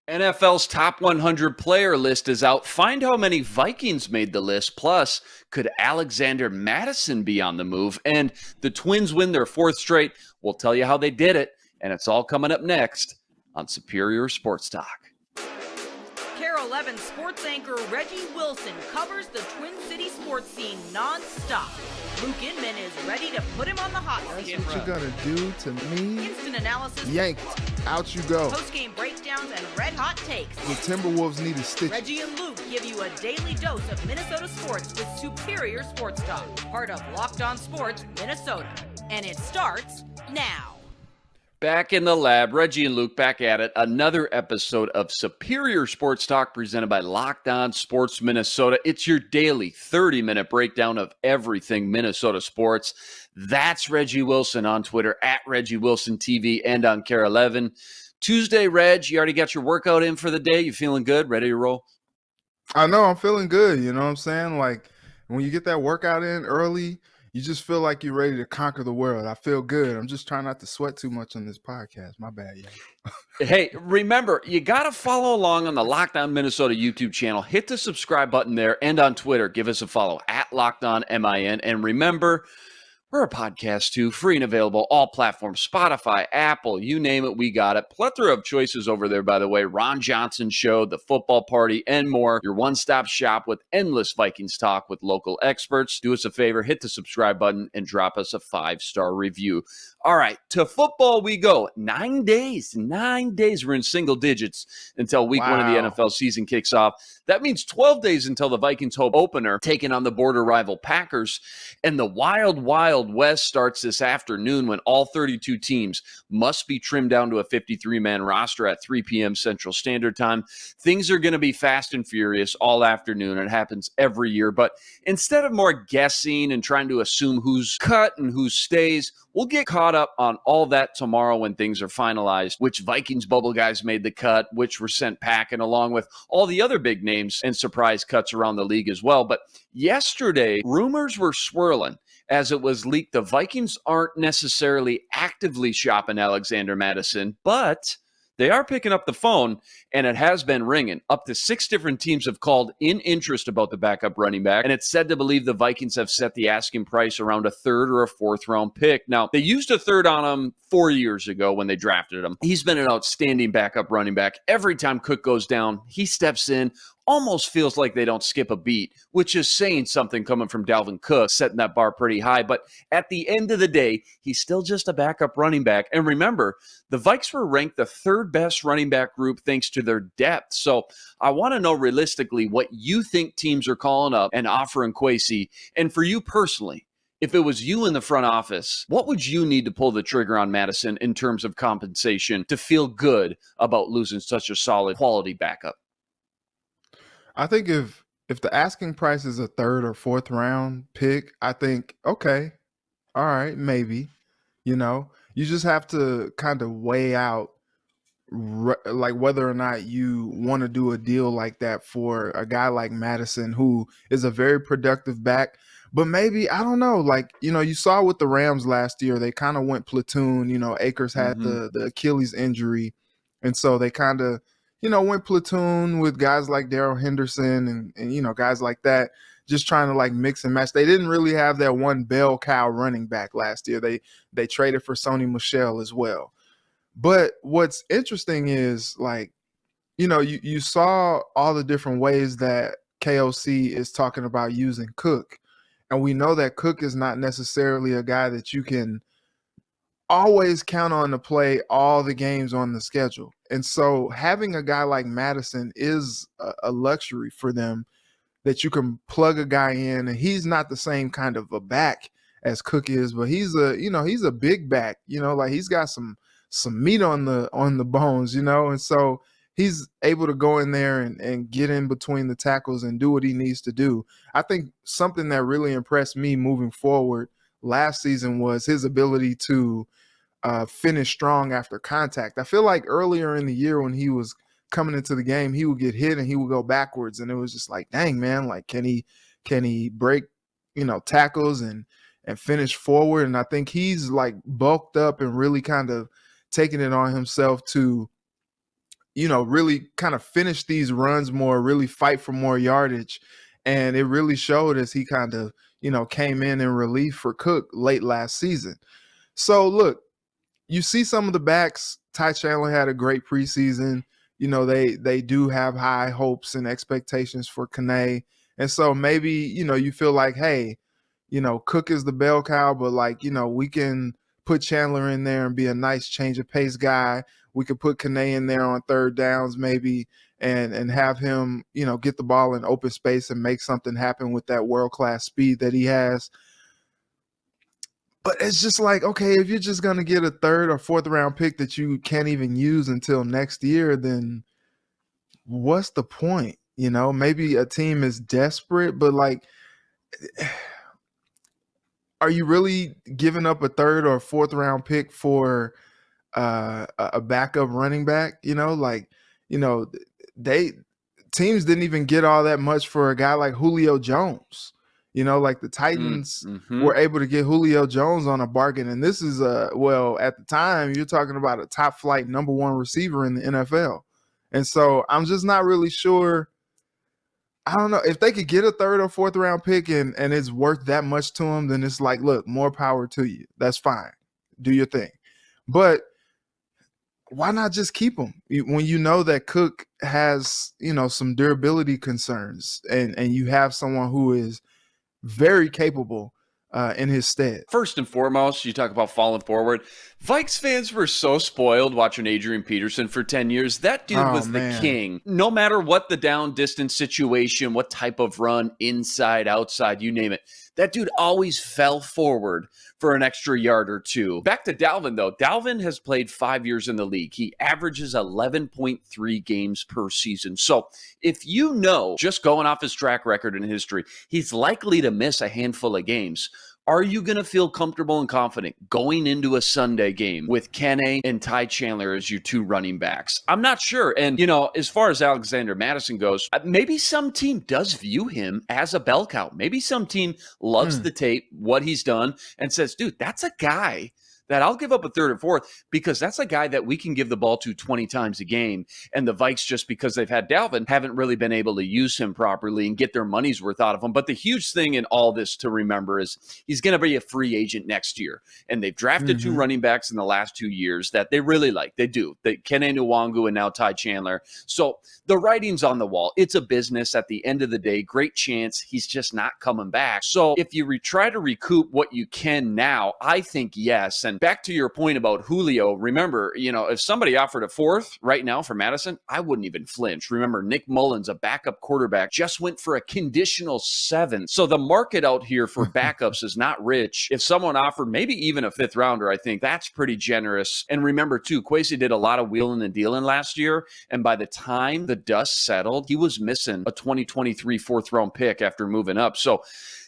NFL's top 100 player list is out. Find how many Vikings made the list. Plus, could Alexander Mattison be on the move? And the Twins win their fourth straight. We'll tell you how they did it. And it's all coming up next on Superior Sports Talk. KARE 11 sports anchor Reggie Wilson covers the Twin City sports scene nonstop. Luke Inman is ready to put him on the hot seat. That's what you're going to do to me? Instant analysis. Yanked. Out you go. Post-game breakdowns and red-hot takes. The Timberwolves need a stitch. Reggie and Luke give you a daily dose of Minnesota sports with Superior Sports Talk. Part of Locked On Sports Minnesota. And it starts now. Back in the lab, Reggie and Luke back at it. Another episode of Superior Sports Talk presented by Locked On Sports Minnesota. It's your daily 30-minute breakdown of everything Minnesota sports. That's Reggie Wilson on Twitter, at Reggie Wilson TV, and on KARE 11. Tuesday, Reg, you already got your workout in for the day? You feeling good? Ready to roll? I know, I'm feeling good. You know what I'm saying? Like, when you get that workout in early, you just feel like you're ready to conquer the world. I feel good. I'm just trying not to sweat too much on this podcast. My bad, y'all. Hey, remember, you got to follow along on the Locked On Minnesota YouTube channel. Hit the subscribe button there, and on Twitter, give us a follow at Locked On MIN. And remember, we're a podcast too, free and available, all platforms, Spotify, Apple, you name it, we got it. Plethora of choices over there, by the way. Ron Johnson Show, The Football Party, and more. Your one-stop shop with endless Vikings talk with local experts. Do us a favor, hit the subscribe button, and drop us a 5-star review. All right, to football we go. 9 days. We're in single digits until week one of the NFL season kicks off. That means 12 days until the Vikings home opener, taking on the border rival Packers. And the wild West starts this afternoon when all 32 teams must be trimmed down to a 53-man roster at 3 p.m. Central Standard Time. Things are going to be fast and furious all afternoon. It happens every year. But instead of more guessing and trying to assume who's cut and who stays, we'll get caught up on all that tomorrow when things are finalized. Which Vikings bubble guys made the cut, which were sent packing, along with all the other big names and surprise cuts around the league as well. But yesterday, rumors were swirling as it was leaked the Vikings aren't necessarily actively shopping Alexander Mattison, but they are picking up the phone, and it has been ringing. Up to 6 different teams have called in interest about the backup running back, and it's said to believe the Vikings have set the asking price around a 3rd or a 4th-round pick. Now, they used a 3rd on him 4 years ago when they drafted him. He's been an outstanding backup running back. Every time Cook goes down, he steps in. Almost feels like they don't skip a beat, which is saying something coming from Dalvin Cook, setting that bar pretty high. But at the end of the day, he's still just a backup running back. And remember, the Vikes were ranked the 3rd best running back group thanks to their depth. So I want to know realistically what you think teams are calling up and offering Kwesi. And for you personally, if it was you in the front office, what would you need to pull the trigger on Mattison in terms of compensation to feel good about losing such a solid quality backup? I think if the asking price is a 3rd or 4th round pick, I think, okay, all right, maybe. You know, you just have to kind of weigh out like whether or not you want to do a deal like that for a guy like Mattison, who is a very productive back. But maybe, I don't know, like, you know, you saw with the Rams last year, they kind of went platoon. You know, Akers had the Achilles injury. And so they kind of, you know, went platoon with guys like Darrell Henderson and, you know, guys like that, just trying to like mix and match. They didn't really have that one bell cow running back last year. They traded for Sony Michel as well. But what's interesting is, like, you know, you saw all the different ways that KOC is talking about using Cook. And we know that Cook is not necessarily a guy that you can always count on to play all the games on the schedule. And so having a guy like Mattison is a luxury for them, that you can plug a guy in, and he's not the same kind of a back as Cook is, but he's a big back, you know, like he's got some meat on the bones, you know, and so he's able to go in there and get in between the tackles and do what he needs to do. I think something that really impressed me moving forward last season was his ability to finish strong after contact. I feel like earlier in the year when he was coming into the game, he would get hit and he would go backwards, and it was just like, dang, man, like can he break, you know, tackles and finish forward? And I think he's like bulked up and really kind of taking it on himself to, really kind of finish these runs more, really fight for more yardage. And it really showed as he kind of, came in relief for Cook late last season. So look, you see some of the backs. Ty Chandler had a great preseason. They do have high hopes and expectations for Kane. And so maybe, you feel like, hey, Cook is the bell cow, but like, we can put Chandler in there and be a nice change of pace guy. We could put Kane in there on third downs maybe and have him, get the ball in open space and make something happen with that world-class speed that he has. But it's just like, okay, if you're just going to get a third or fourth round pick that you can't even use until next year, then what's the point? Maybe a team is desperate, but like, are you really giving up a third or fourth round pick for a backup running back? Teams didn't even get all that much for a guy like Julio Jones. Like the Titans were able to get Julio Jones on a bargain. And this is at the time, you're talking about a top flight number one receiver in the NFL. And so I'm just not really sure. I don't know if they could get a third or fourth round pick and it's worth that much to them, then it's like, look, more power to you. That's fine. Do your thing. But why not just keep him when you know that Cook has, some durability concerns and you have someone who is very capable in his stead. First and foremost, you talk about falling forward. Vikes fans were so spoiled watching Adrian Peterson for 10 years. That dude was the king. No matter what the down distance situation, what type of run, inside, outside, you name it. That dude always fell forward for an extra yard or two. Back to Dalvin, though. Dalvin has played 5 years in the league. He averages 11.3 games per season. So if just going off his track record and history, he's likely to miss a handful of games. Are you going to feel comfortable and confident going into a Sunday game with Kene and Ty Chandler as your two running backs? I'm not sure. And, as far as Alexander Mattison goes, maybe some team does view him as a bell cow. Maybe some team loves the tape, what he's done, and says, dude, that's a guy that I'll give up a third or fourth because that's a guy that we can give the ball to 20 times a game. And the Vikes, just because they've had Dalvin, haven't really been able to use him properly and get their money's worth out of him. But the huge thing in all this to remember is he's going to be a free agent next year. And they've drafted two running backs in the last 2 years that they really like. They do. Kene Nwangu and now Ty Chandler. So the writing's on the wall. It's a business at the end of the day. Great chance he's just not coming back. So if you try to recoup what you can now, I think yes. And back to your point about Julio, remember, if somebody offered a fourth right now for Mattison, I wouldn't even flinch. Remember, Nick Mullins, a backup quarterback, just went for a conditional 7. So the market out here for backups is not rich. If someone offered maybe even a fifth rounder, I think that's pretty generous. And remember, too, Kwesi did a lot of wheeling and dealing last year. And by the time the dust settled, he was missing a 2023 fourth round pick after moving up. So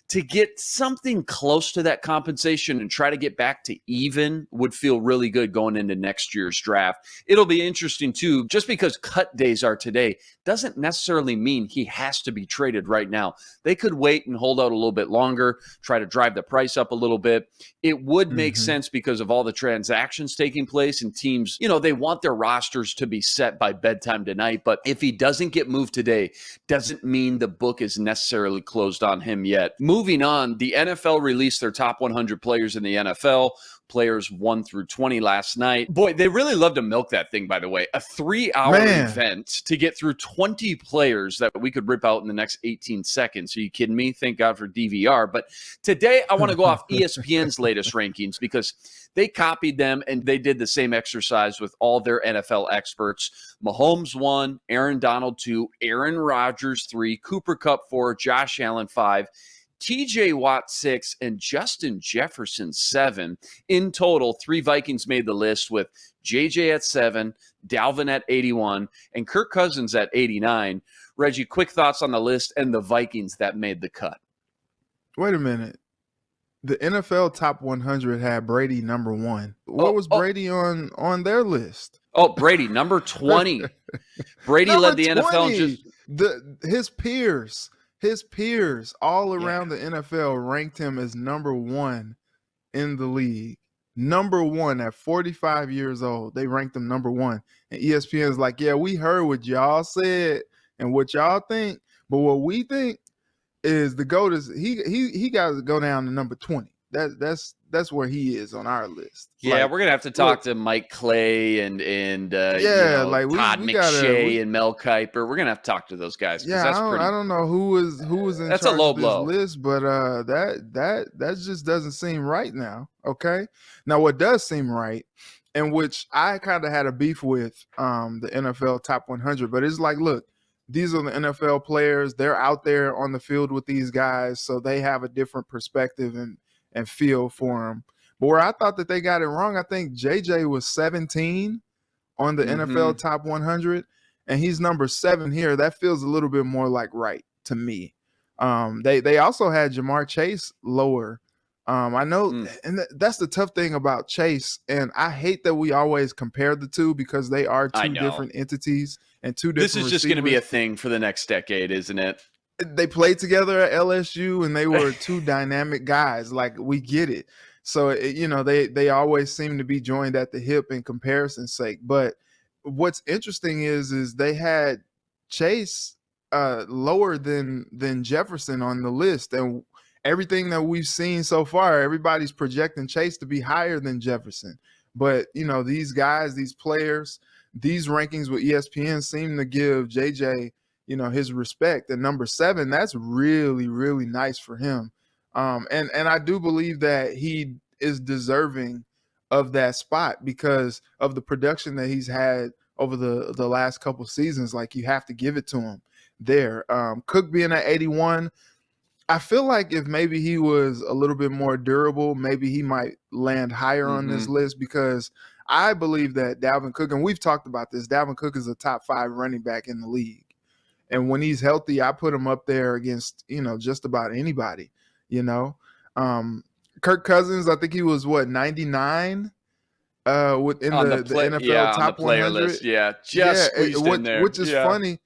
to get something close to that compensation and try to get back to even would feel really good going into next year's draft. It'll be interesting, too, just because cut days are today doesn't necessarily mean he has to be traded right now. They could wait and hold out a little bit longer, try to drive the price up a little bit. It would make sense because of all the transactions taking place and teams, they want their rosters to be set by bedtime tonight. But if he doesn't get moved today, doesn't mean the book is necessarily closed on him yet. Moving on, the NFL released their top 100 players in the NFL. Players 1 through 20 last night. Boy, they really love to milk that thing, by the way. A 3-hour event to get through 20 players that we could rip out in the next 18 seconds. Are you kidding me? Thank God for DVR. But today I want to go off ESPN's latest rankings because they copied them and they did the same exercise with all their NFL experts. Mahomes 1, Aaron Donald 2, Aaron Rodgers 3, Cooper Kupp 4, Josh Allen 5, TJ Watt 6, and Justin Jefferson 7. In total, 3 Vikings made the list with JJ at 7, Dalvin at 81, and Kirk Cousins at 89. Reggie, quick thoughts on the list and the Vikings that made the cut. Wait a minute. The NFL top 100 had Brady number 1. What was Brady on their list? Oh, Brady, number 20. Brady led the 20. NFL and just His peers all around the NFL ranked him as number 1 in the league. number one at 45 years old. They ranked him number one. And ESPN's like, yeah, we heard what y'all said and what y'all think, but what we think is the GOAT is he got to go down to number 20. That's where he is on our list. Yeah, like, we're gonna have to talk to Mike Clay and yeah, like Todd McShay and Mel Kiper. We're gonna have to talk to those guys. Yeah, I don't know who was in that's charge a low of this blow list, but that just doesn't seem right now. Okay, now what does seem right, and which I kind of had a beef with the NFL Top 100, but it's like, look, these are the NFL players. They're out there on the field with these guys, so they have a different perspective and feel for them. But where I thought that they got it wrong, I think JJ was 17 on the NFL Top 100, and he's number 7 here. That feels a little bit more like right to me. They also had Jamar Chase lower. I know, and that's the tough thing about Chase, and I hate that we always compare the two because they are two different entities and two different This is just going to be a thing for the next decade, isn't it? They played together at LSU, and they were two dynamic guys. Like, we get it. So, they always seem to be joined at the hip in comparison's sake. But what's interesting is they had Chase lower than Jefferson on the list. And everything that we've seen so far, everybody's projecting Chase to be higher than Jefferson. But, these guys, these players, these rankings with ESPN seem to give JJ his respect. And number 7, that's really, really nice for him. And I do believe that he is deserving of that spot because of the production that he's had over the last couple seasons. Like, you have to give it to him there. Cook being at 81, I feel like if maybe he was a little bit more durable, maybe he might land higher on this list, because I believe that Dalvin Cook, and we've talked about this, Dalvin Cook is a top 5 running back in the league. And when he's healthy, I put him up there against, just about anybody, Kirk Cousins, I think he was 99 within the NFL top 100 list. Yeah, squeezed in there. Which is funny.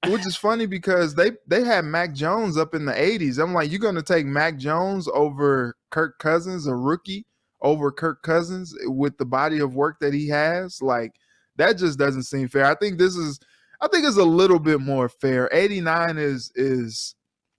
Which is funny because they had Mac Jones up in the 80s. I'm like, you're going to take Mac Jones over Kirk Cousins, a rookie, over Kirk Cousins with the body of work that he has? Like, that just doesn't seem fair. I think it's a little bit more fair. 89 is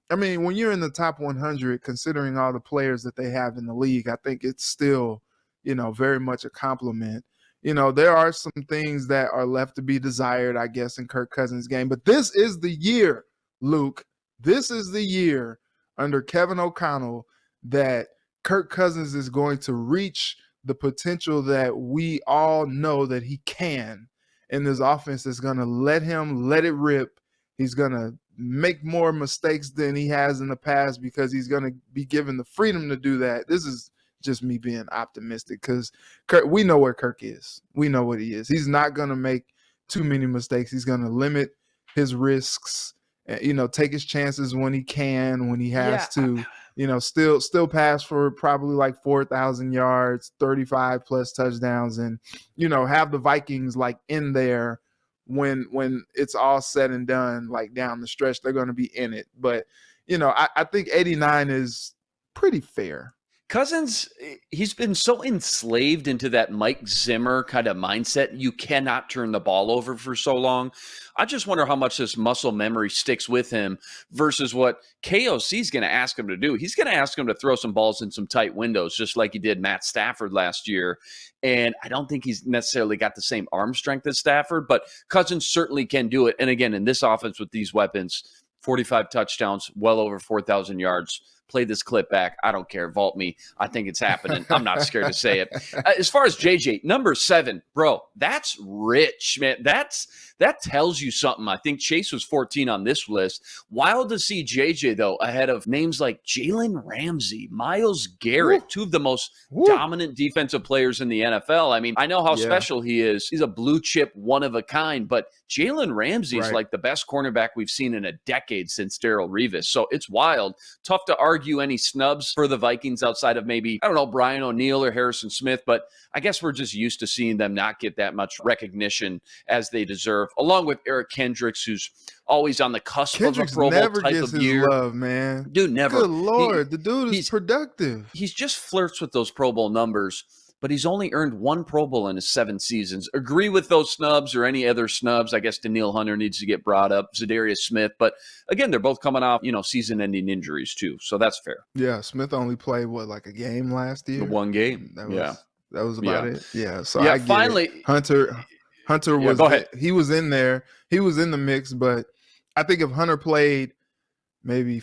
I mean, when you're in the top 100, considering all the players that they have in the league, I think it's still, very much a compliment. There are some things that are left to be desired, I guess, in Kirk Cousins' game. But this is the year, Luke. This is the year under Kevin O'Connell that Kirk Cousins is going to reach the potential that we all know that he can. And this offense is going to let it rip. He's going to make more mistakes than he has in the past because he's going to be given the freedom to do that. This is just me being optimistic because we know where Kirk is. We know what he is. He's not going to make too many mistakes. He's going to limit his risks, take his chances when he can, when he has to, still pass for probably like 4,000 yards, 35 plus touchdowns, and, have the Vikings like in there when it's all said and done, like down the stretch, they're going to be in it. But, I think 89 is pretty fair. Cousins, he's been so enslaved into that Mike Zimmer kind of mindset. You cannot turn the ball over for so long. I just wonder how much this muscle memory sticks with him versus what KOC is going to ask him to do. He's going to ask him to throw some balls in some tight windows, just like he did Matt Stafford last year. And I don't think he's necessarily got the same arm strength as Stafford, but Cousins certainly can do it. And again, in this offense with these weapons, 45 touchdowns, well over 4,000 yards. Play this clip back. I don't care. Vault me. I think it's happening. I'm not scared to say it. As far as JJ, number 7, bro, that's rich, man. That tells you something. I think Chase was 14 on this list. Wild to see JJ, though, ahead of names like Jalen Ramsey, Myles Garrett, two of the most dominant defensive players in the NFL. I mean, I know how special he is. He's a blue chip, one of a kind, but Jalen Ramsey is like the best cornerback we've seen in a decade since Darrelle Revis. So it's wild. Tough to argue any snubs for the Vikings outside of maybe, I don't know, Brian O'Neill or Harrison Smith, but I guess we're just used to seeing them not get that much recognition as they deserve, along with Eric Kendricks, who's always on the cusp of a Pro Bowl type of year. Love, man. Dude, never. Good Lord, the dude is productive. He's just flirts with those Pro Bowl numbers. but he's only earned 1 Pro Bowl in his 7 seasons. Agree with those snubs or any other snubs? I guess Daniil Hunter needs to get brought up, Za'Darius Smith. But again, they're both coming off, season-ending injuries too. So that's fair. Yeah, Smith only played, like a game last year? The 1 game. That was about it. Yeah, so yeah, I get finally, it. Hunter was go ahead. He was in there. He was in the mix, but I think if Hunter played maybe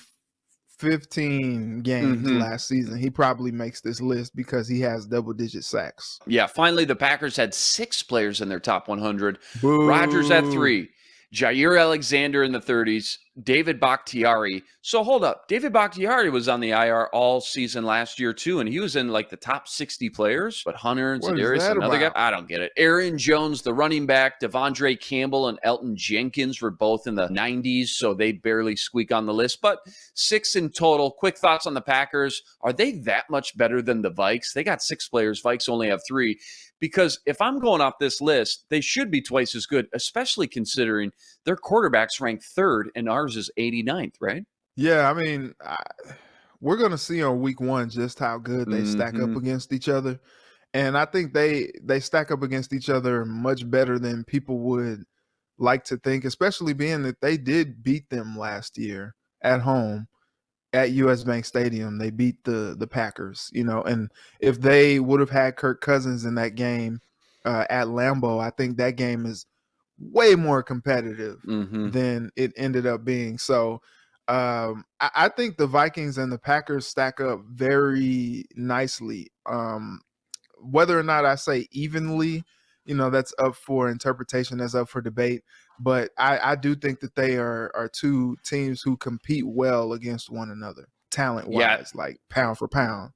15 games last season, he probably makes this list because he has double-digit sacks. Yeah, finally, the Packers had 6 players in their top 100. Boo. Rodgers at 3. Jair Alexander in the 30s, David Bakhtiari. So hold up. David Bakhtiari was on the IR all season last year too, and he was in like the top 60 players. But Hunter and Za'Darius, another guy, I don't get it. Aaron Jones, the running back, Devondre Campbell and Elton Jenkins were both in the 90s, so they barely squeak on the list. But 6 in total. Quick thoughts on the Packers. Are they that much better than the Vikes? They got 6 players. Vikes only have 3. Because if I'm going off this list, they should be twice as good, especially considering their quarterback's ranked 3rd and ours is 89th, right? Yeah, I mean, we're going to see on week 1 just how good they stack up against each other. And I think they stack up against each other much better than people would like to think, especially being that they did beat them last year at home. At US Bank Stadium, they beat the Packers, and if they would have had Kirk Cousins in that game at Lambeau, I think that game is way more competitive than it ended up being. So I think the Vikings and the Packers stack up very nicely. Whether or not I say evenly, that's up for interpretation, that's up for debate. But I do think that they are 2 teams who compete well against one another, talent-wise, like pound for pound.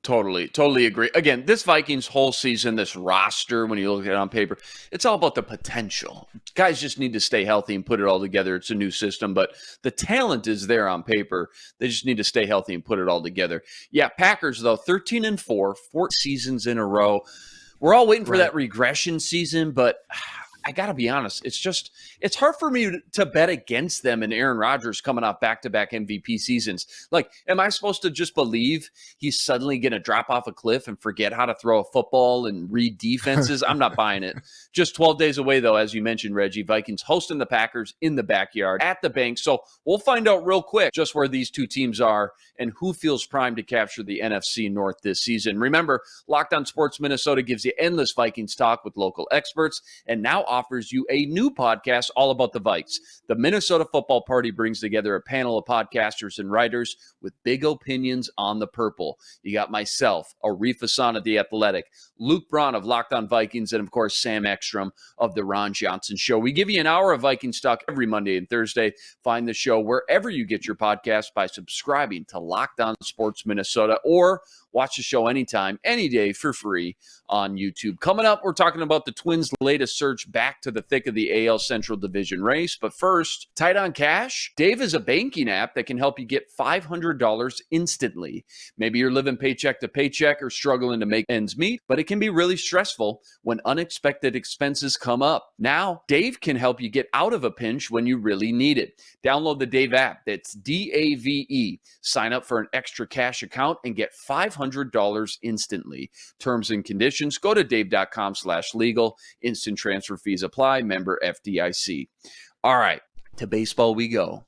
Totally agree. Again, this Vikings whole season, this roster, when you look at it on paper, it's all about the potential. Guys just need to stay healthy and put it all together. It's a new system, but the talent is there on paper. They just need to stay healthy and put it all together. Yeah, Packers, though, 13-4, 4 seasons in a row. We're all waiting for that regression season, but I got to be honest, it's hard for me to bet against them and Aaron Rodgers coming off back-to-back MVP seasons. Like, am I supposed to just believe he's suddenly going to drop off a cliff and forget how to throw a football and read defenses? I'm not buying it. Just 12 days away, though, as you mentioned, Reggie, Vikings hosting the Packers in the backyard at the bank. So we'll find out real quick just where these 2 teams are and who feels primed to capture the NFC North this season. Remember, Locked On Sports Minnesota gives you endless Vikings talk with local experts and now offers you a new podcast all about the Vikes. The Minnesota Football Party brings together a panel of podcasters and writers with big opinions on the purple. You got myself, Arif Hassan of The Athletic, Luke Braun of Locked On Vikings, and of course, Sam Ekstrom of The Ron Johnson Show. We give you an hour of Vikings talk every Monday and Thursday. Find the show wherever you get your podcast by subscribing to Locked On Sports Minnesota or watch the show anytime, any day for free on YouTube. Coming up, we're talking about the Twins' latest surge back to the thick of the AL Central Division race. But first, Tight on Cash. Dave is a banking app that can help you get $500 instantly. Maybe you're living paycheck to paycheck or struggling to make ends meet, but it can be really stressful when unexpected expenses come up. Now, Dave can help you get out of a pinch when you really need it. Download the Dave app. That's DAVE. Sign up for an extra cash account and get $500 instantly. Terms and conditions, go to dave.com/legal. Instant transfer fees apply. Member FDIC. All right, to baseball we go.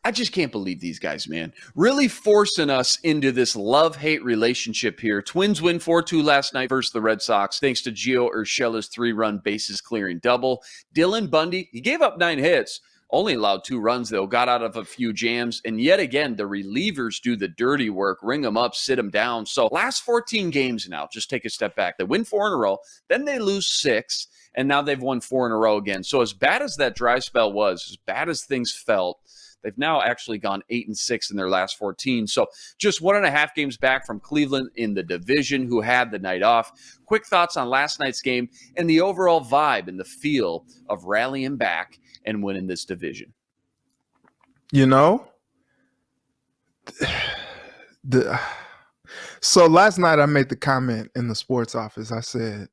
I just can't believe these guys, man. Really forcing us into this love-hate relationship here. Twins win 4-2 last night versus the Red Sox, thanks to Gio Urshela's 3-run bases-clearing double. Dylan Bundy, he gave up 9 hits. Only allowed 2 runs, though, got out of a few jams. And yet again, the relievers do the dirty work, ring them up, sit them down. So last 14 games now, just take a step back. They win 4 in a row, then they lose 6, and now they've won 4 in a row again. So as bad as that dry spell was, as bad as things felt, they've now actually gone 8-6 in their last 14. So just 1.5 games back from Cleveland in the division, who had the night off. Quick thoughts on last night's game and the overall vibe and the feel of rallying back and winning this division. So last night I made the comment in the sports office. I said,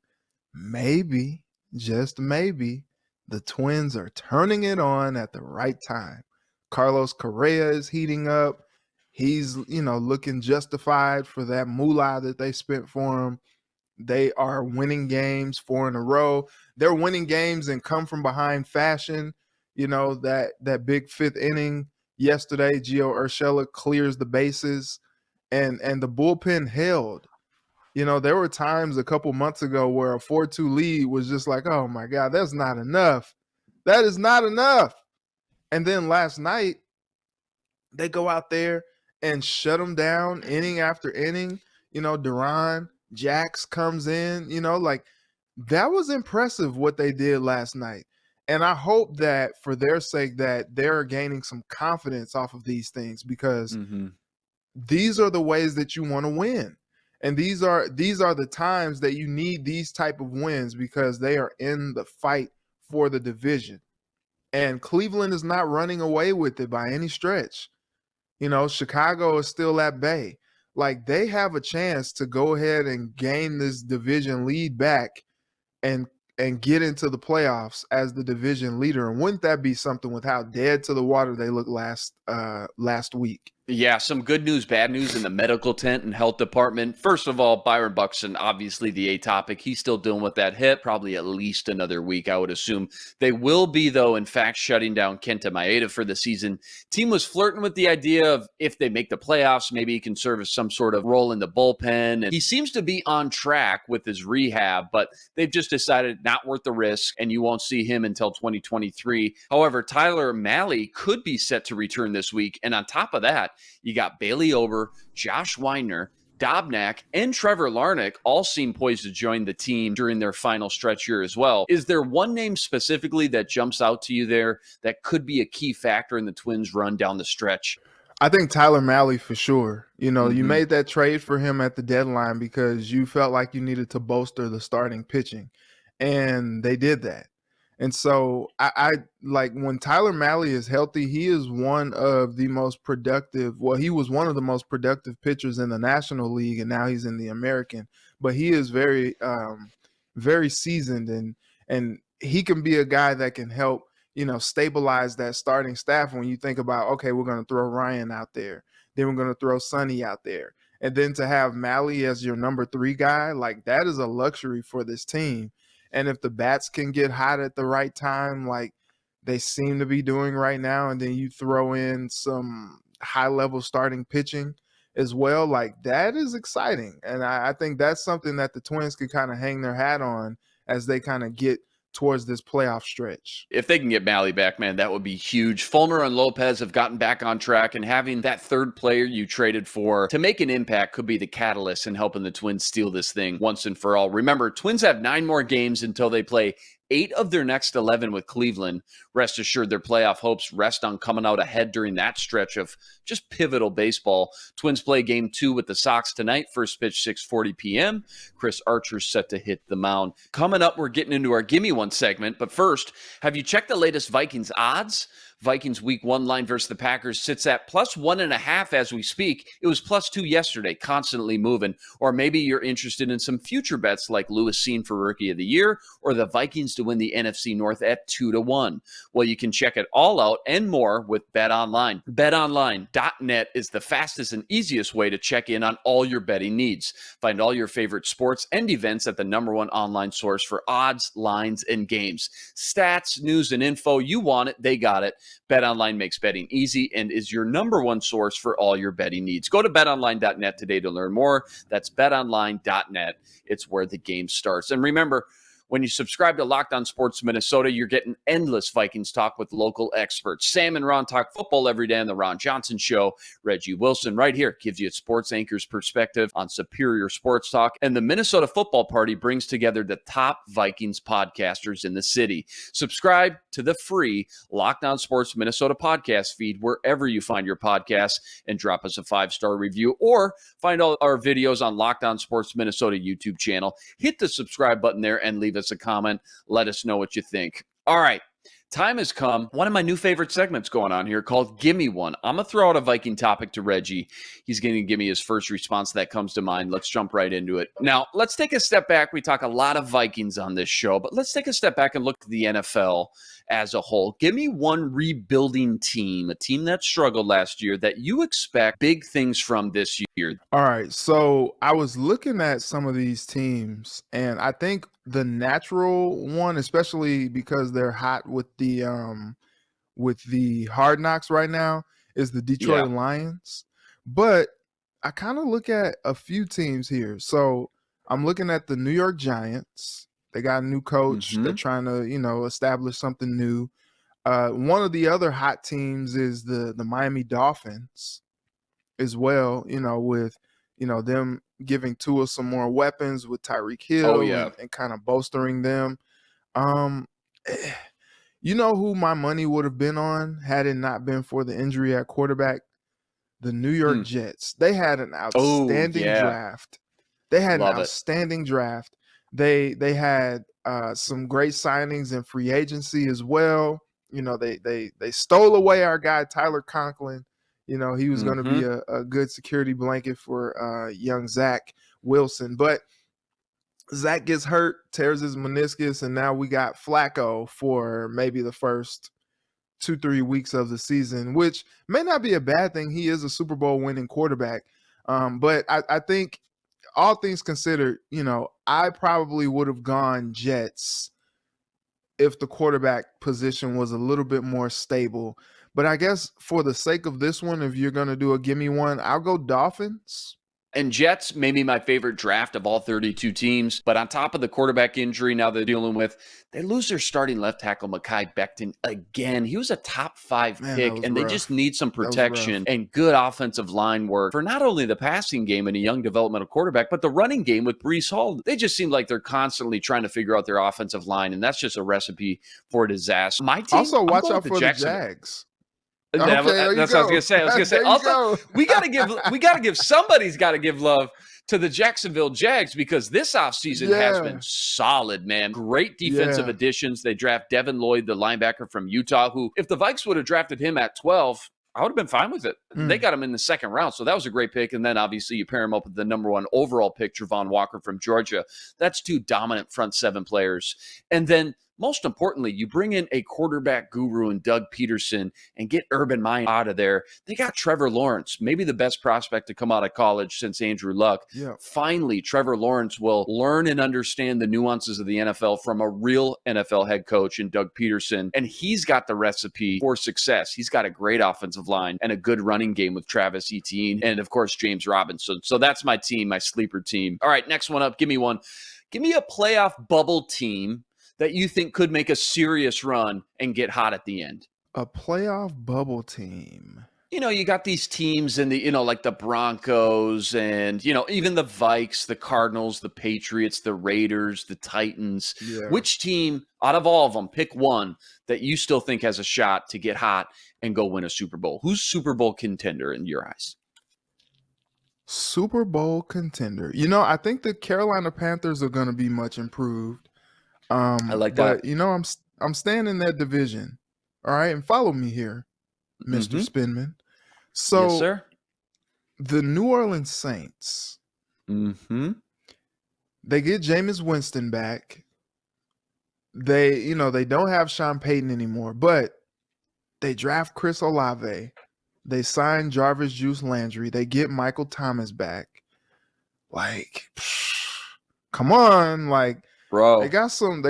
maybe, just maybe, the Twins are turning it on at the right time. Carlos Correa is heating up. He's, looking justified for that moolah that they spent for him. They are winning games 4 in a row. They're winning games in come from behind fashion. You know, that big 5th inning yesterday, Gio Urshela clears the bases, and the bullpen held. You know, there were times a couple months ago where a 4-2 lead was just like, oh my God, that's not enough. That is not enough. And then last night, they go out there and shut them down inning after inning. You know, Duran, Jax comes in, you know, like that was impressive what they did last night. And I hope that for their sake that they're gaining some confidence off of these things, because these are the ways that you want to win. And these are the times that you need these type of wins, because they are in the fight for the division. And Cleveland is not running away with it by any stretch. You know, Chicago is still at bay. Like, they have a chance to go ahead and gain this division lead back and get into the playoffs as the division leader. And wouldn't that be something with how dead to the water they looked last week? Yeah, some good news, bad news in the medical tent and health department. First of all, Byron Buxton, obviously the A topic. He's still dealing with that hip, probably at least another week, I would assume. They will be, though, in fact, shutting down Kenta Maeda for the season. Team was flirting with the idea of if they make the playoffs, maybe he can serve as some sort of role in the bullpen. And he seems to be on track with his rehab, but they've just decided not worth the risk, and you won't see him until 2023. However, Tyler Mahle could be set to return this week. And on top of that, you got Bailey Ober, Josh Weiner, Dobnak, and Trevor Larnach all seem poised to join the team during their final stretch here as well. Is there one name specifically that jumps out to you there that could be a key factor in the Twins' run down the stretch? I think Tyler Mahle for sure. You know, you made that trade for him at the deadline because you felt like you needed to bolster the starting pitching, and they did that. And so I like when Tyler Mahle is healthy, he is one of the most productive. Well, he was one of the most productive pitchers in the National League, and now he's in the American. But he is very, very seasoned, and he can be a guy that can help, you know, stabilize that starting staff. When you think about, okay, we're going to throw Ryan out there, then we're going to throw Sonny out there, and then to have Mahle as your number 3 guy, like that is a luxury for this team. And if the bats can get hot at the right time, like they seem to be doing right now, and then you throw in some high-level starting pitching as well, like that is exciting. And I think that's something that the Twins could kind of hang their hat on as they kind of get towards this playoff stretch. If they can get Mahle back, man, that would be huge. Fulmer and Lopez have gotten back on track, and having that third player you traded for to make an impact could be the catalyst in helping the Twins steal this thing once and for all. Remember, Twins have 9 more games until they play 8 of their next 11 with Cleveland. Rest assured, their playoff hopes rest on coming out ahead during that stretch of just pivotal baseball. Twins play Game 2 with the Sox tonight. First pitch, 6:40 p.m. Chris Archer's set to hit the mound. Coming up, we're getting into our Gimme One segment. But first, have you checked the latest Vikings odds? Vikings Week 1 line versus the Packers sits at +1.5 as we speak. It was +2 yesterday, constantly moving. Or maybe you're interested in some future bets like Lewis Cine for Rookie of the Year or the Vikings to win the NFC North at 2-1. Well, you can check it all out and more with BetOnline. BetOnline.net is the fastest and easiest way to check in on all your betting needs. Find all your favorite sports and events at the #1 online source for odds, lines, and games. Stats, news, and info, you want it, they got it. BetOnline makes betting easy and is your #1 source for all your betting needs. Go to betonline.net today to learn more. That's betonline.net. It's where the game starts. And remember, when you subscribe to Locked On Sports Minnesota, you're getting endless Vikings talk with local experts. Sam and Ron talk football every day on the Ron Johnson Show. Reggie Wilson right here gives you a sports anchor's perspective on superior sports talk. And the Minnesota Football Party brings together the top Vikings podcasters in the city. Subscribe to the free Locked On Sports Minnesota podcast feed wherever you find your podcasts, and drop us a 5-star review, or find all our videos on Locked On Sports Minnesota YouTube channel. Hit the subscribe button there and leave us a comment. Let us know what you think. All right. Time has come. One of my new favorite segments going on here called Gimme One. I'm going to throw out a Viking topic to Reggie. He's going to give me his first response that comes to mind. Let's jump right into it. Now, let's take a step back. We talk a lot of Vikings on this show, but let's take a step back and look at the NFL as a whole. Give me one rebuilding team, a team that struggled last year that you expect big things from this year. All right. So I was looking at some of these teams, and I think the natural one, especially because they're hot with the Hard Knocks right now, is the Detroit Lions. But I kind of look at a few teams here. So I'm looking at the New York Giants. They got a new coach. They're trying to, establish something new. One of the other hot teams is the Miami Dolphins as well, with, them giving Tua some more weapons with Tyreek Hill and kind of bolstering them. You know who my money would have been on had it not been for the injury at quarterback? The New York Jets. They had an outstanding draft. They had an outstanding draft. They had some great signings in free agency as well. They stole away our guy Tyler Conklin. He was going to be a good security blanket for young Zach Wilson. But Zach gets hurt, tears his meniscus, and now we got Flacco for maybe the first 2-3 weeks of the season, which may not be a bad thing. He is a Super Bowl winning quarterback. But I think all things considered, I probably would have gone Jets if the quarterback position was a little bit more stable. But I guess for the sake of this one, if you're going to do a gimme one, I'll go Dolphins. And Jets, maybe my favorite draft of all 32 teams. But on top of the quarterback injury now they're dealing with, they lose their starting left tackle, Mekhi Becton, again. He was a top 5 pick, and they just need some protection and good offensive line work for not only the passing game and a young developmental quarterback, but the running game with Breece Hall. They just seem like they're constantly trying to figure out their offensive line, and that's just a recipe for disaster. My team, also, watch out for the Jags. That's what I was gonna say. Also, we gotta give somebody's got to give love to the Jacksonville Jags because this offseason has been solid, man. Great defensive additions. They draft Devin Lloyd, the linebacker from Utah, who, if the Vikes would have drafted him at 12, I would have been fine with it. They got him in the second round, so that was a great pick. And then obviously you pair him up with the number 1 overall pick, Travon Walker from Georgia. That's 2 dominant front 7 players. And then most importantly, you bring in a quarterback guru in Doug Peterson and get Urban Meyer out of there. They got Trevor Lawrence, maybe the best prospect to come out of college since Andrew Luck. Finally, Trevor Lawrence will learn and understand the nuances of the NFL from a real NFL head coach in Doug Peterson, and he's got the recipe for success. He's got a great offensive line and a good running game with Travis Etienne and, of course, James Robinson. So that's my team, my sleeper team. All right, next one up. Give me one. Give me a playoff bubble team that you think could make a serious run and get hot at the end. A playoff bubble team. You got these teams in the, like the Broncos and, even the Vikes, the Cardinals, the Patriots, the Raiders, the Titans. Which team out of all of them, pick one that you still think has a shot to get hot and go win a Super Bowl? Who's Super Bowl contender in your eyes? Super Bowl contender. I think the Carolina Panthers are going to be much improved. I like that. But, I'm staying in that division. All right. And follow me here, Mr. Spinman. So, yes, sir. The New Orleans Saints, they get Jameis Winston back. They don't have Sean Payton anymore, but they draft Chris Olave. They sign Jarvis Juice Landry. They get Michael Thomas back. Come on, bro. They got some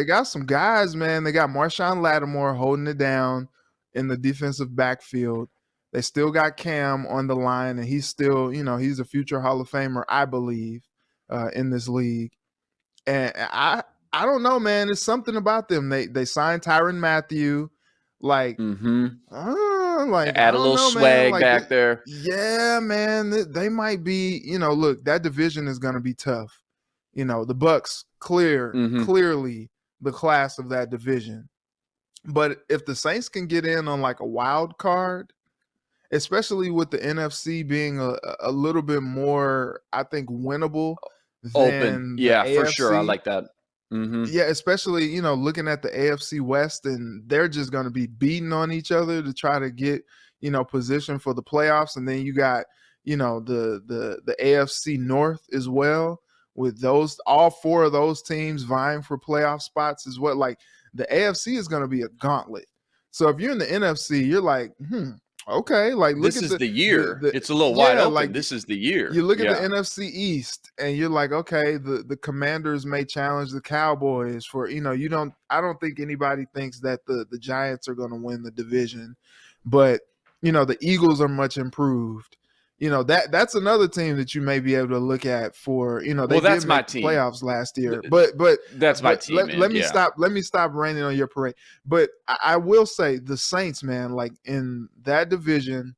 guys, man. They got Marshawn Lattimore holding it down in the defensive backfield. They still got Cam on the line, and he's still, he's a future Hall of Famer, I believe, in this league. And I don't know, man. It's something about them. They signed Tyrann Mathieu, add a little swag back there. Yeah, man. They might be, look, that division is going to be tough. The Bucks clearly the class of that division. But if the Saints can get in on a wild card, especially with the NFC being a little bit more, I think, winnable open. Yeah, for sure. I like that. Yeah, especially, looking at the AFC West, and they're just going to be beating on each other to try to get, position for the playoffs. And then you got, the AFC North as well, with all 4 of those teams vying for playoff spots as well. The AFC is going to be a gauntlet. So if you're in the NFC, you're like, okay, like look This at is the year. It's a little wide yeah, open. like This is the year. you look at the Yeah. NFC East and you're like, okay, the Commanders may challenge the Cowboys for, I don't think anybody thinks that the Giants are going to win the division, but the Eagles are much improved. That's another team that you may be able to look at for, they Well, that's did my make the team. playoffs last year, but That's my team, man. let me Yeah. stop raining on your parade. But I will say the Saints, man, like in that division,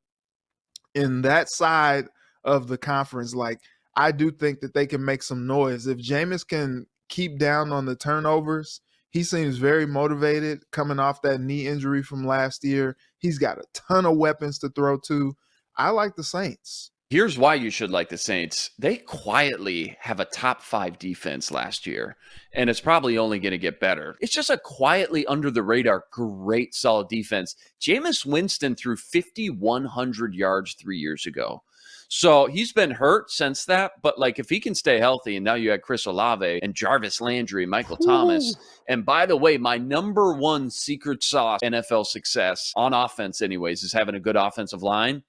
in that side of the conference, like I do think that they can make some noise. If Jameis can keep down on the turnovers, he seems very motivated coming off that knee injury from last year. He's got a ton of weapons to throw to. I like the Saints. Here's why you should like the Saints. They quietly have a top 5 defense last year, and it's probably only going to get better. It's just a quietly under the radar, great, solid defense. Jameis Winston threw 5,100 yards 3 years ago. So he's been hurt since that, but like if he can stay healthy, and now you had Chris Olave and Jarvis Landry, Michael Thomas, and by the way, my number one secret sauce NFL success on offense anyways is having a good offensive line.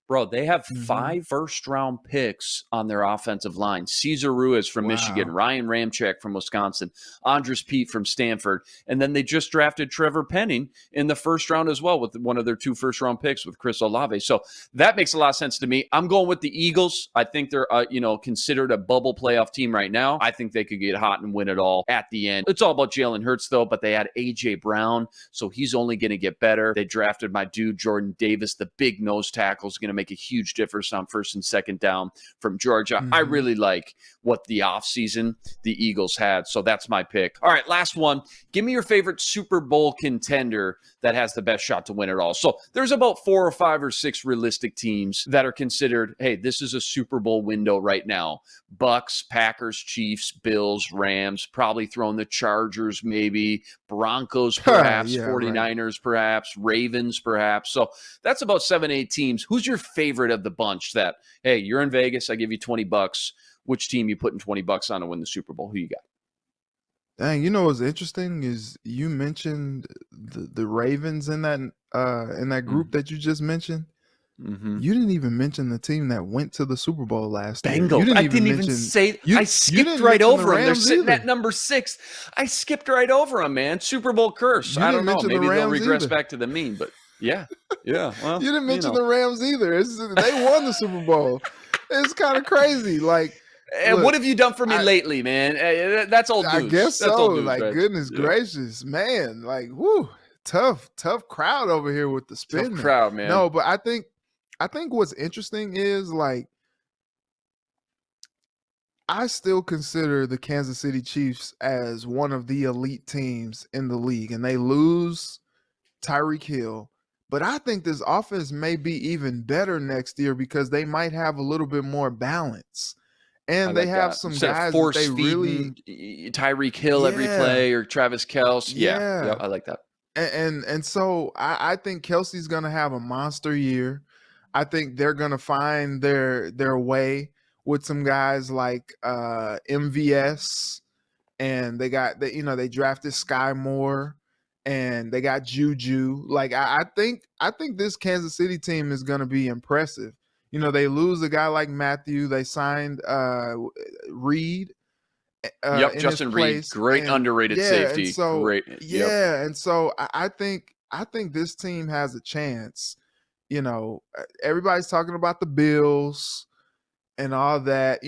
Bro, they have 5 first-round picks on their offensive line. Cesar Ruiz from Michigan, Ryan Ramczyk from Wisconsin, Andres Pete from Stanford, and then they just drafted Trevor Penning in the first round as well with one of their 2 first-round picks with Chris Olave. So that makes a lot of sense to me. I'm going with the Eagles. I think they're considered a bubble playoff team right now. I think they could get hot and win it all at the end. It's all about Jalen Hurts, though, but they had A.J. Brown, so he's only going to get better. They drafted my dude, Jordan Davis, the big nose tackle, is going to make a huge difference on first and second down from Georgia. I really like what the offseason the Eagles had, so that's my pick. All right, last one. Give me your favorite Super Bowl contender that has the best shot to win it all. So there's about 4 or 5 or 6 realistic teams that are considered, hey, this is a Super Bowl window right now. Bucks, Packers, Chiefs, Bills, Rams, probably throwing the Chargers maybe, Broncos perhaps, 49ers perhaps, Ravens perhaps. So that's about 7, 8 teams. Who's your favorite of the bunch that, hey, you're in Vegas, I give you $20. Which team you putting $20 on to win the Super Bowl? Who you got? Dang, what's interesting is you mentioned the Ravens in that group that you just mentioned. You didn't even mention the team that went to the Super Bowl last year. Bengals. I didn't even say. I skipped right over them. They're sitting at number 6. I skipped right over them, man. Super Bowl curse. I don't know. Maybe they'll regress back to the mean, but yeah. Well, you didn't mention the Rams either. They won the Super Bowl. It's kind of crazy. Like, and look, what have you done for me lately, man? That's old news. I guess that's so. News, like, right? goodness gracious, man. Like, whoo, tough crowd over here with the spin. Tough crowd, man. No, but I think what's interesting is, like, I still consider the Kansas City Chiefs as one of the elite teams in the league, and they lose Tyreek Hill. But I think this offense may be even better next year because they might have a little bit more balance. And they have some guys that they really Tyreek Hill every play or Travis Kelce. Yeah, I like that. And so I think Kelsey's gonna have a monster year. I think they're gonna find their way with some guys like MVS, and they drafted Sky Moore, and they got Juju. Like I think this Kansas City team is gonna be impressive. They lose a guy like Matthew. They signed Reed. Justin Reed, great underrated safety. And so, great. And so I think this team has a chance. Everybody's talking about the Bills and all that.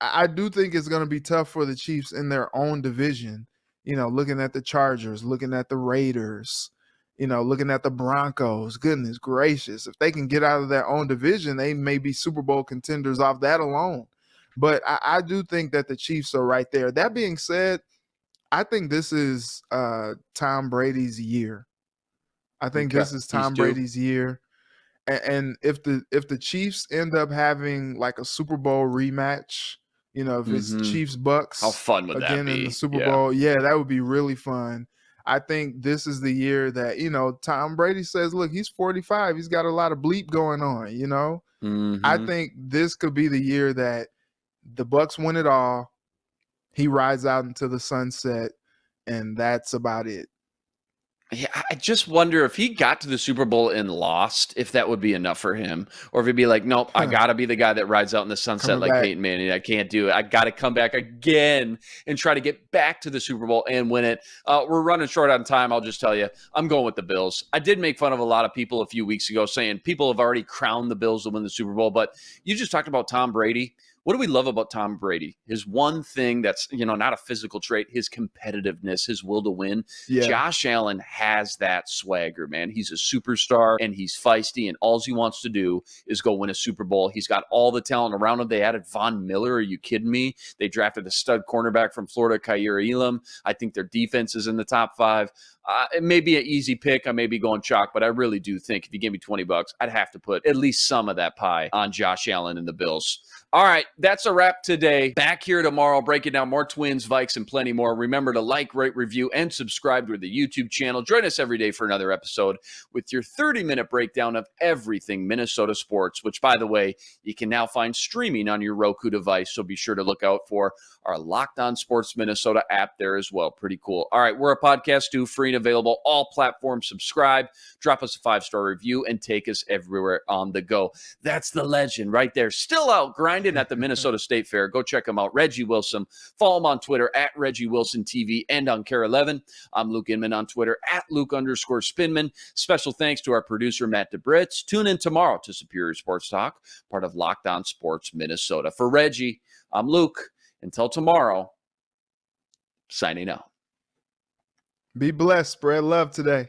I do think it's going to be tough for the Chiefs in their own division. Looking at the Chargers, looking at the Raiders, looking at the Broncos. Goodness gracious. If they can get out of their own division, they may be Super Bowl contenders off that alone. But I do think that the Chiefs are right there. That being said, I think this is Tom Brady's year. I think this is Tom Brady's year. And if the Chiefs end up having like a Super Bowl rematch, if it's Chiefs Bucks, how fun would that be? In the Super Bowl? Yeah, that would be really fun. I think this is the year that, Tom Brady says, look, he's 45. He's got a lot of bleep going on, I think this could be the year that the Bucks win it all. He rides out into the sunset, and that's about it. Yeah, I just wonder if he got to the Super Bowl and lost, if that would be enough for him, or if he'd be like, nope, I got to be the guy that rides out in the sunset Coming like back. Peyton Manning. I can't do it. I got to come back again and try to get back to the Super Bowl and win it. We're running short on time. I'll just tell you, I'm going with the Bills. I did make fun of a lot of people a few weeks ago saying people have already crowned the Bills to win the Super Bowl, but you just talked about Tom Brady. What do we love about Tom Brady? His one thing that's, not a physical trait, his competitiveness, his will to win. Yeah. Josh Allen has that swagger, man. He's a superstar and he's feisty, and all he wants to do is go win a Super Bowl. He's got all the talent around him. They added Von Miller. Are you kidding me? They drafted a stud cornerback from Florida, Khair Elam. I think their defense is in the top 5. It may be an easy pick. I may be going chalk, but I really do think if you give me $20, I'd have to put at least some of that pie on Josh Allen and the Bills. All right, that's a wrap today. Back here tomorrow, breaking down more Twins, Vikes, and plenty more. Remember to like, rate, review, and subscribe to the YouTube channel. Join us every day for another episode with your 30-minute breakdown of everything Minnesota sports, which, by the way, you can now find streaming on your Roku device, so be sure to look out for our Locked On Sports Minnesota app there as well. Pretty cool. All right, we're a podcast too, free and available, all platforms. Subscribe, drop us a 5-star review, and take us everywhere on the go. That's the legend right there, still out grinding at the Minnesota State Fair. Go check him out, Reggie Wilson. Follow him on Twitter at Reggie Wilson TV and on KARE11. I'm Luke Inman on Twitter at Luke_Spinman. Special thanks to our producer, Matt DeBritz. Tune in tomorrow to Superior Sports Talk, part of Locked On Sports Minnesota. For Reggie, I'm Luke. Until tomorrow, signing out. Be blessed. Spread love today.